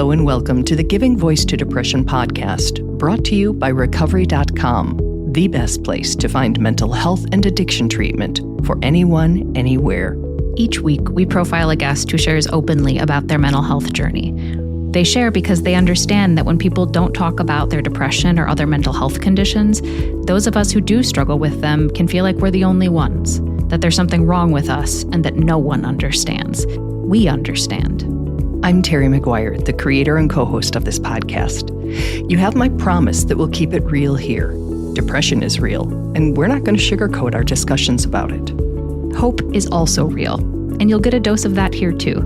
Hello and welcome to the Giving Voice to Depression podcast, brought to you by Recovery.com, the best place to find mental health and addiction treatment for anyone, anywhere. Each week, we profile a guest who shares openly about their mental health journey. They share because they understand that when people don't talk about their depression or other mental health conditions, those of us who do struggle with them can feel like we're the only ones, that there's something wrong with us and that no one understands. We understand. I'm Terry McGuire, the creator and co-host of this podcast. You have my promise that we'll keep it real here. Depression is real, and we're not going to sugarcoat our discussions about it. Hope is also real, and you'll get a dose of that here too.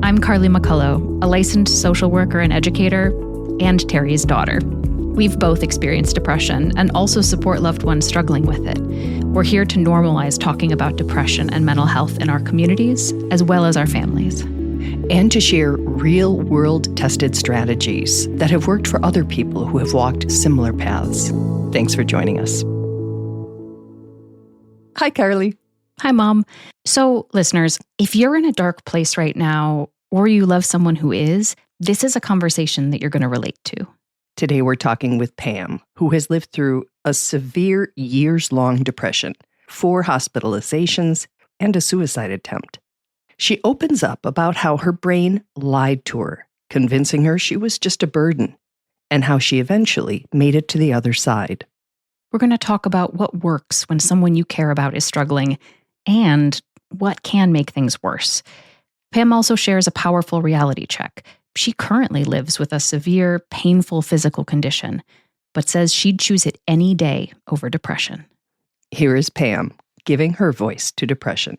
I'm Carly McCullough, a licensed social worker and educator, and Terry's daughter. We've both experienced depression and also support loved ones struggling with it. We're here to normalize talking about depression and mental health in our communities, as well as our families. And to share real-world tested strategies that have worked for other people who have walked similar paths. Thanks for joining us. Hi, Carly. Hi, Mom. So, listeners, if you're in a dark place right now, or you love someone who is, this is a conversation that you're going to relate to. Today, we're talking with Pam, who has lived through a severe years-long depression, 4 hospitalizations, and a suicide attempt. She opens up about how her brain lied to her, convincing her she was just a burden, and how she eventually made it to the other side. We're going to talk about what works when someone you care about is struggling, and what can make things worse. Pam also shares a powerful reality check. She currently lives with a severe, painful physical condition, but says she'd choose it any day over depression. Here is Pam giving her voice to depression.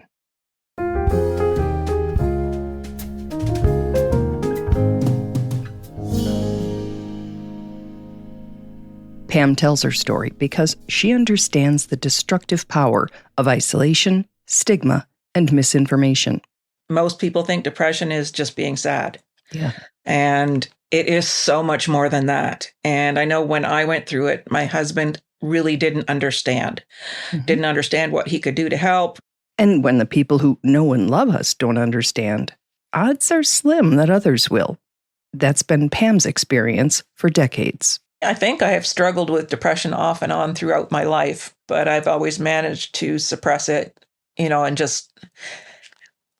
Pam tells her story because she understands the destructive power of isolation, stigma, and misinformation. Most people think depression is just being sad. Yeah. And it is so much more than that. And I know when I went through it, my husband really didn't understand what he could do to help. And when the people who know and love us don't understand, odds are slim that others will. That's been Pam's experience for decades. I think I have struggled with depression off and on throughout my life, but I've always managed to suppress it, and just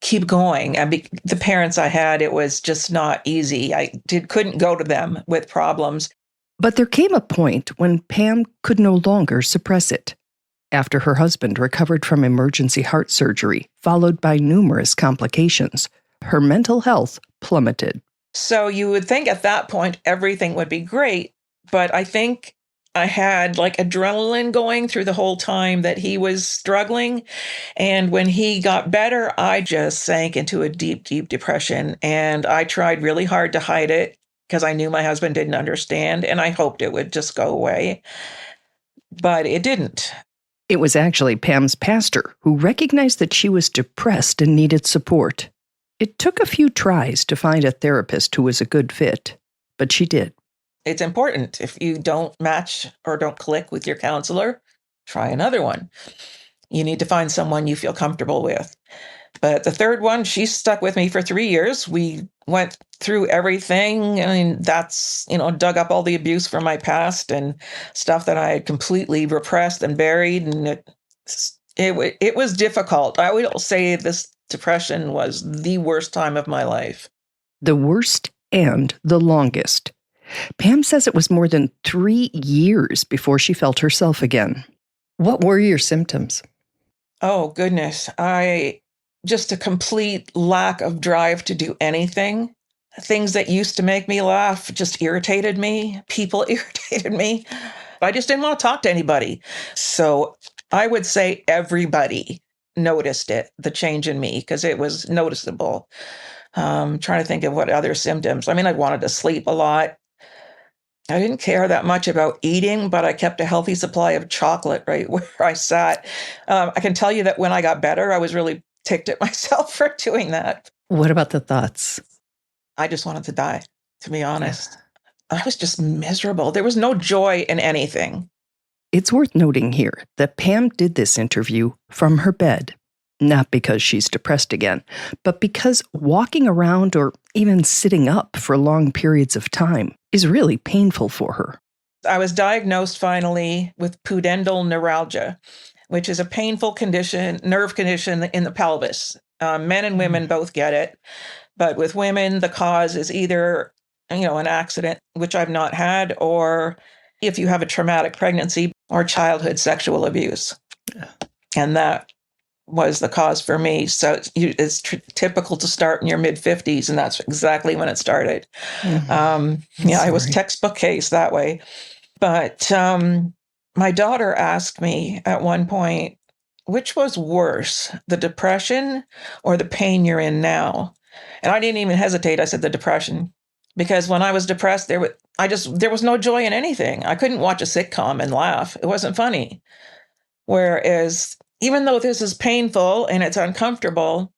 keep going. The parents I had, it was just not easy. Couldn't go to them with problems. But there came a point when Pam could no longer suppress it. After her husband recovered from emergency heart surgery, followed by numerous complications, her mental health plummeted. So you would think at that point, everything would be great. But I think I had like adrenaline going through the whole time that he was struggling. And when he got better, I just sank into a deep, deep depression. And I tried really hard to hide it because I knew my husband didn't understand. And I hoped it would just go away. But it didn't. It was actually Pam's pastor who recognized that she was depressed and needed support. It took a few tries to find a therapist who was a good fit, but she did. It's important. If you don't match or don't click with your counselor, try another one. You need to find someone you feel comfortable with. But the third one, she stuck with me for 3 years. We went through everything. I mean, that's, dug up all the abuse from my past and stuff that I had completely repressed and buried. And it was difficult. I would say this depression was the worst time of my life. The worst and the longest. Pam says it was more than 3 years before she felt herself again. What were your symptoms? Oh, goodness. Just a complete lack of drive to do anything. Things that used to make me laugh just irritated me. People irritated me. I just didn't want to talk to anybody. So I would say everybody noticed it, the change in me, because it was noticeable. Trying to think of what other symptoms. I wanted to sleep a lot. I didn't care that much about eating, but I kept a healthy supply of chocolate right where I sat. I can tell you that when I got better, I was really ticked at myself for doing that. What about the thoughts? I just wanted to die, to be honest. I was just miserable. There was no joy in anything. It's worth noting here that Pam did this interview from her bed. Not because she's depressed again, but because walking around or even sitting up for long periods of time is really painful for her. I was diagnosed finally with pudendal neuralgia, which is a painful condition, nerve condition in the pelvis. Men and women both get it. But with women, the cause is either, an accident, which I've not had, or if you have a traumatic pregnancy or childhood sexual abuse. And that was the cause for me. So it's typical to start in your mid-50s, and that's exactly when it started. I was textbook case that way. But my daughter asked me at one point, which was worse, the depression or the pain you're in now? And I didn't even hesitate. I said the depression, because when I was depressed, there was no joy in anything. I couldn't watch a sitcom and laugh. It wasn't funny. Whereas even though this is painful and it's uncomfortable,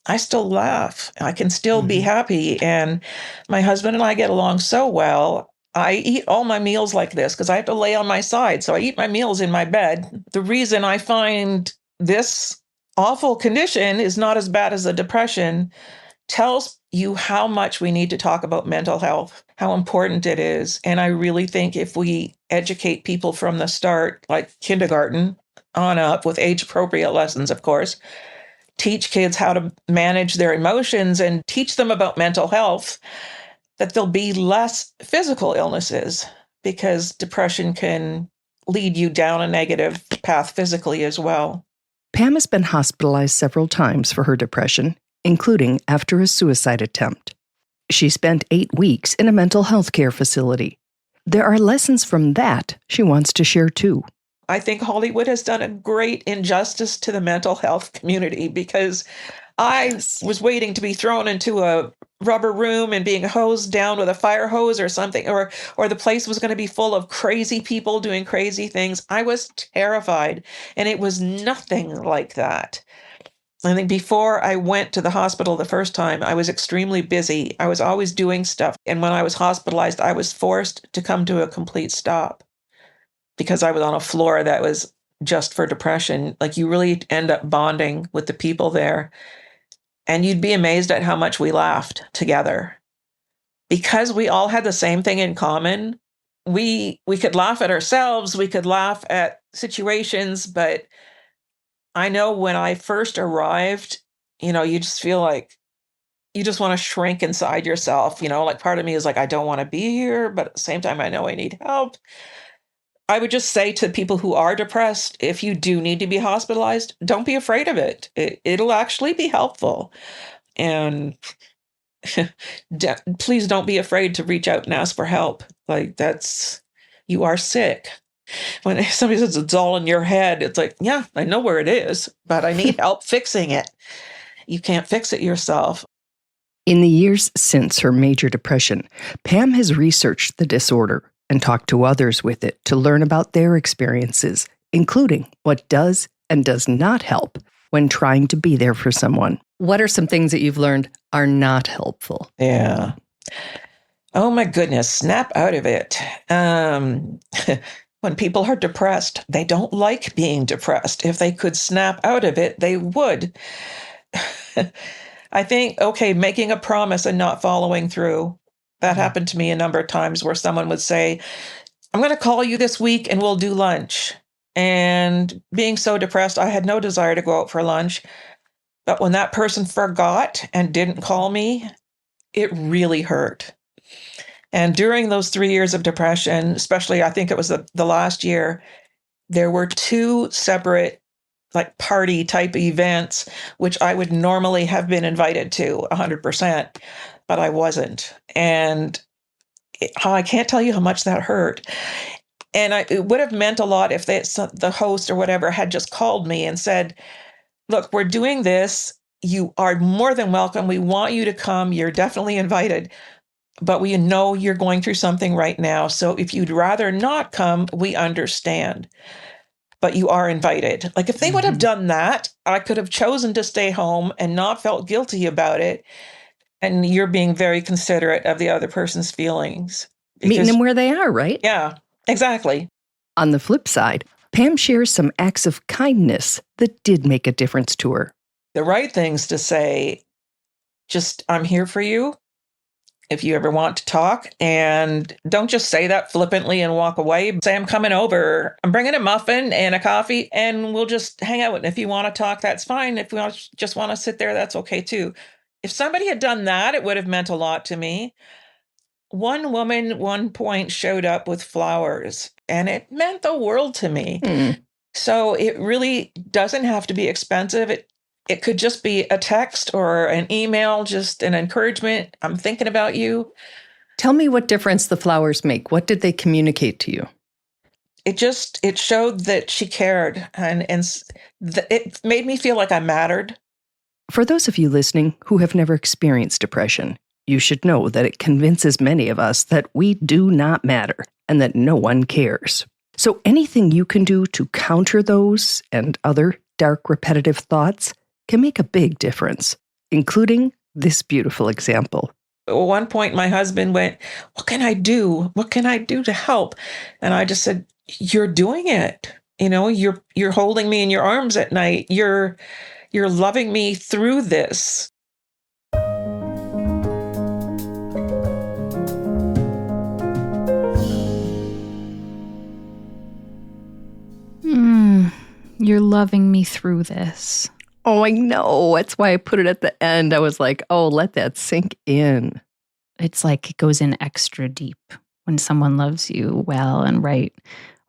I still laugh. I can still be happy. And my husband and I get along so well. I eat all my meals like this because I have to lay on my side. So I eat my meals in my bed. The reason I find this awful condition is not as bad as the depression tells you how much we need to talk about mental health, how important it is. And I really think if we educate people from the start, like kindergarten on up, with age-appropriate lessons, of course, teach kids how to manage their emotions and teach them about mental health, that there'll be less physical illnesses, because depression can lead you down a negative path physically as well. Pam has been hospitalized several times for her depression, including after a suicide attempt. She spent 8 weeks in a mental health care facility. There are lessons from that she wants to share too. I think Hollywood has done a great injustice to the mental health community, because I was waiting to be thrown into a rubber room and being hosed down with a fire hose or something, or the place was going to be full of crazy people doing crazy things. I was terrified, and it was nothing like that. I think before I went to the hospital the first time, I was extremely busy. I was always doing stuff. And when I was hospitalized, I was forced to come to a complete stop because I was on a floor that was just for depression. Like, you really end up bonding with the people there. And you'd be amazed at how much we laughed together. Because we all had the same thing in common, we could laugh at ourselves, we could laugh at situations, but I know when I first arrived, you just feel like you just want to shrink inside yourself. Like, part of me is like, I don't want to be here, but at the same time, I know I need help. I would just say to people who are depressed, if you do need to be hospitalized, don't be afraid of it. It'll actually be helpful. And please don't be afraid to reach out and ask for help. Like, you are sick. When somebody says it's all in your head, it's like, yeah, I know where it is, but I need help fixing it. You can't fix it yourself. In the years since her major depression, Pam has researched the disorder and talked to others with it to learn about their experiences, including what does and does not help when trying to be there for someone. What are some things that you've learned are not helpful? Yeah. Oh my goodness, snap out of it. When people are depressed, they don't like being depressed. If they could snap out of it, they would. I think, making a promise and not following through. That happened to me a number of times, where someone would say, I'm going to call you this week and we'll do lunch. And being so depressed, I had no desire to go out for lunch. But when that person forgot and didn't call me, it really hurt. And during those 3 years of depression, especially I think it was the last year, there were 2 separate party type events, which I would normally have been invited to 100%, but I wasn't. And I can't tell you how much that hurt. And it would have meant a lot if the host or whatever had just called me and said, look, we're doing this. You are more than welcome. We want you to come. You're definitely invited. But we know you're going through something right now. So if you'd rather not come, we understand. But you are invited. Like, if they would have done that, I could have chosen to stay home and not felt guilty about it. And you're being very considerate of the other person's feelings. Meeting them where they are, right? Yeah, exactly. On the flip side, Pam shares some acts of kindness that did make a difference to her. The right things to say, just, I'm here for you if you ever want to talk. And don't just say that flippantly and walk away. Say, I'm coming over. I'm bringing a muffin and a coffee, and we'll just hang out. And if you want to talk, that's fine. If we just want to sit there, that's okay too. If somebody had done that, it would have meant a lot to me. One woman at one point showed up with flowers, and it meant the world to me. So it really doesn't have to be expensive. It could just be a text or an email, just an encouragement. I'm thinking about you. Tell me what difference the flowers make. What did they communicate to you? It showed that she cared, and it made me feel like I mattered. For those of you listening who have never experienced depression, you should know that it convinces many of us that we do not matter and that no one cares. So anything you can do to counter those and other dark, repetitive thoughts can make a big difference, including this beautiful example. At one point, my husband went, "What can I do? What can I do to help?" And I just said, "You're doing it. You're holding me in your arms at night. You're loving me through this." You're loving me through this. Oh, I know. That's why I put it at the end. I was like, oh, let that sink in. It's like it goes in extra deep when someone loves you well and right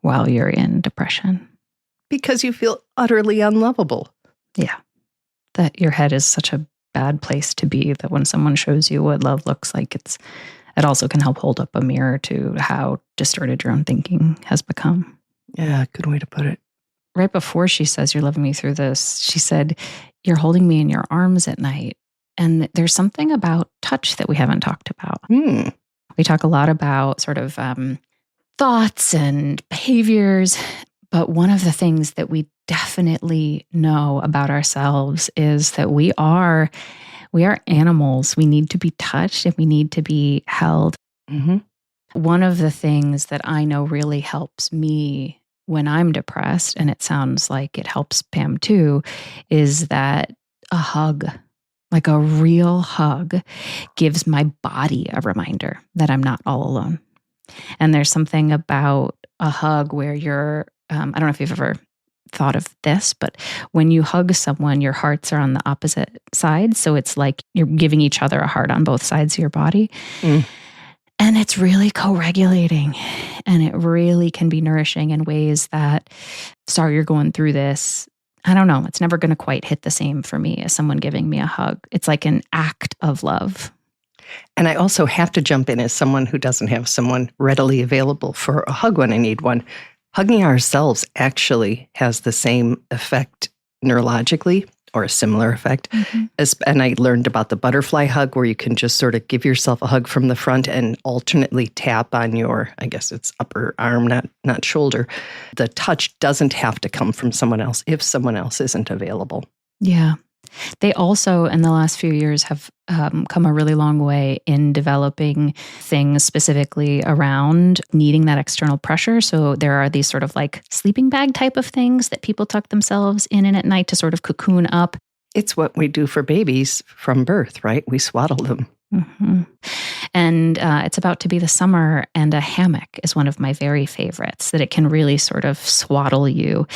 while you're in depression. Because you feel utterly unlovable. Yeah. That your head is such a bad place to be, that when someone shows you what love looks like, it also can help hold up a mirror to how distorted your own thinking has become. Yeah, good way to put it. Right before she says, "You're loving me through this," she said, "You're holding me in your arms at night." And there's something about touch that we haven't talked about. We talk a lot about sort of thoughts and behaviors, but one of the things that we definitely know about ourselves is that we are animals. We need to be touched and we need to be held. One of the things that I know really helps me when I'm depressed, and it sounds like it helps Pam too, is that a hug, like a real hug, gives my body a reminder that I'm not all alone. And there's something about a hug where you're, I don't know if you've ever thought of this, but when you hug someone, your hearts are on the opposite sides. So it's like you're giving each other a heart on both sides of your body. And it's really co-regulating, and it really can be nourishing in ways that, sorry, you're going through this. I don't know. It's never going to quite hit the same for me as someone giving me a hug. It's like an act of love. And I also have to jump in as someone who doesn't have someone readily available for a hug when I need one. Hugging ourselves actually has the same effect neurologically, or a similar effect. And I learned about the butterfly hug, where you can just sort of give yourself a hug from the front and alternately tap on your, I guess it's upper arm, not shoulder. The touch doesn't have to come from someone else if someone else isn't available. Yeah. They also, in the last few years, have come a really long way in developing things specifically around needing that external pressure. So there are these sort of like sleeping bag type of things that people tuck themselves in at night to sort of cocoon up. It's what we do for babies from birth, right? We swaddle them. And it's about to be the summer, and a hammock is one of my very favorites, that it can really sort of swaddle you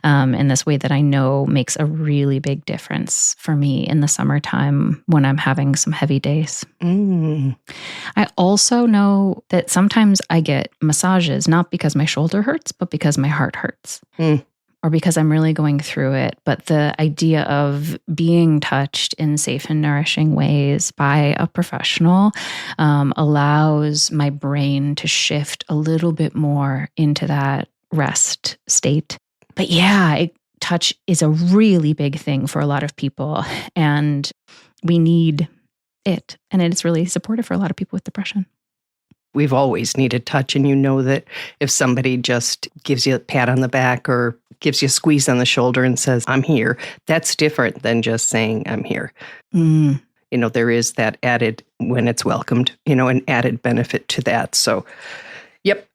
in this way that I know makes a really big difference for me in the summertime when I'm having some heavy days. I also know that sometimes I get massages, not because my shoulder hurts, but because my heart hurts. Or because I'm really going through it. But the idea of being touched in safe and nourishing ways by a professional allows my brain to shift a little bit more into that rest state. But yeah, touch is a really big thing for a lot of people, and we need it. And it's really supportive for a lot of people with depression. We've always needed touch, and you know that if somebody just gives you a pat on the back or gives you a squeeze on the shoulder and says, "I'm here," that's different than just saying, "I'm here." There is that added, when it's welcomed, an added benefit to that. So, yep.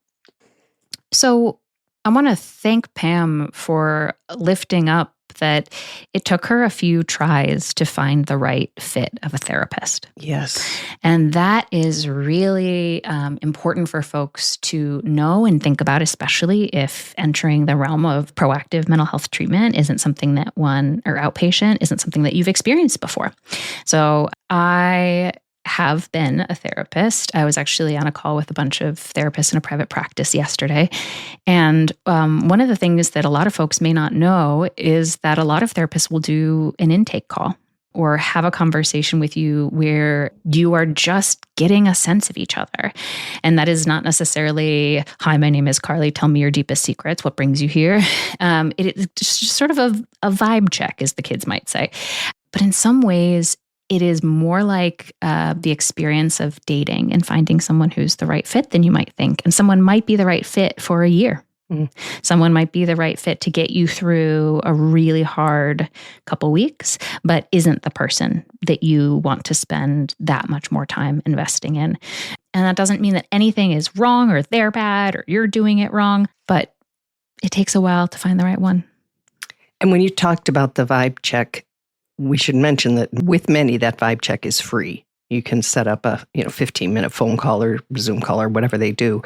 So I want to thank Pam for lifting up that it took her a few tries to find the right fit of a therapist. Yes. And that is really important for folks to know and think about, especially if entering the realm of proactive mental health treatment isn't something that or outpatient isn't something that you've experienced before. So I have been a therapist. I was actually on a call with a bunch of therapists in a private practice yesterday. And one of the things that a lot of folks may not know is that a lot of therapists will do an intake call or have a conversation with you where you are just getting a sense of each other. And that is not necessarily, hi, my name is Carly, tell me your deepest secrets, what brings you here? It is just sort of a vibe check, as the kids might say. But in some ways, it is more like the experience of dating and finding someone who's the right fit than you might think. And someone might be the right fit for a year. Someone might be the right fit to get you through a really hard couple weeks, but isn't the person that you want to spend that much more time investing in. And that doesn't mean that anything is wrong or they're bad or you're doing it wrong, but it takes a while to find the right one. And when you talked about the vibe check, we should mention that with many, that vibe check is free. You can set up a 15-minute phone call or Zoom call or whatever they do,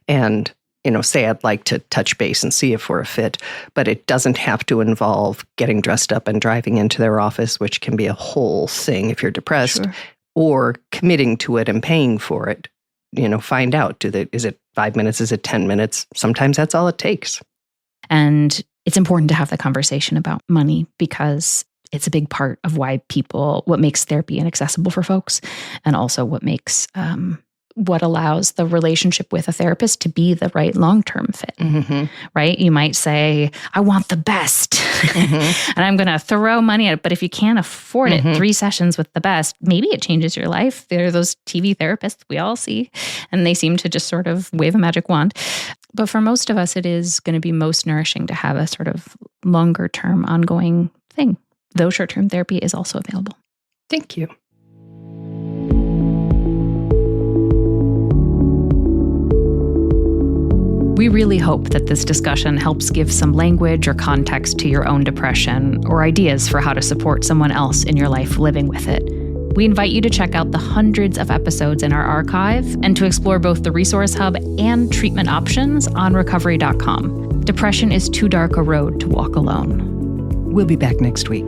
and say I'd like to touch base and see if we're a fit. But it doesn't have to involve getting dressed up and driving into their office, which can be a whole thing if you're depressed, Sure. or committing to it and paying for it. Find out, is it 5 minutes? Is it 10 minutes? Sometimes that's all it takes. And it's important to have the conversation about money because it's a big part of what makes therapy inaccessible for folks, and also what allows the relationship with a therapist to be the right long-term fit, right? You might say, I want the best, and I'm going to throw money at it. But if you can't afford it, 3 sessions with the best, maybe it changes your life. There are those TV therapists we all see, and they seem to just sort of wave a magic wand. But for most of us, it is going to be most nourishing to have a sort of longer-term ongoing thing. Though short-term therapy is also available. Thank you. We really hope that this discussion helps give some language or context to your own depression or ideas for how to support someone else in your life living with it. We invite you to check out the hundreds of episodes in our archive and to explore both the Resource Hub and treatment options on recovery.com. Depression is too dark a road to walk alone. We'll be back next week.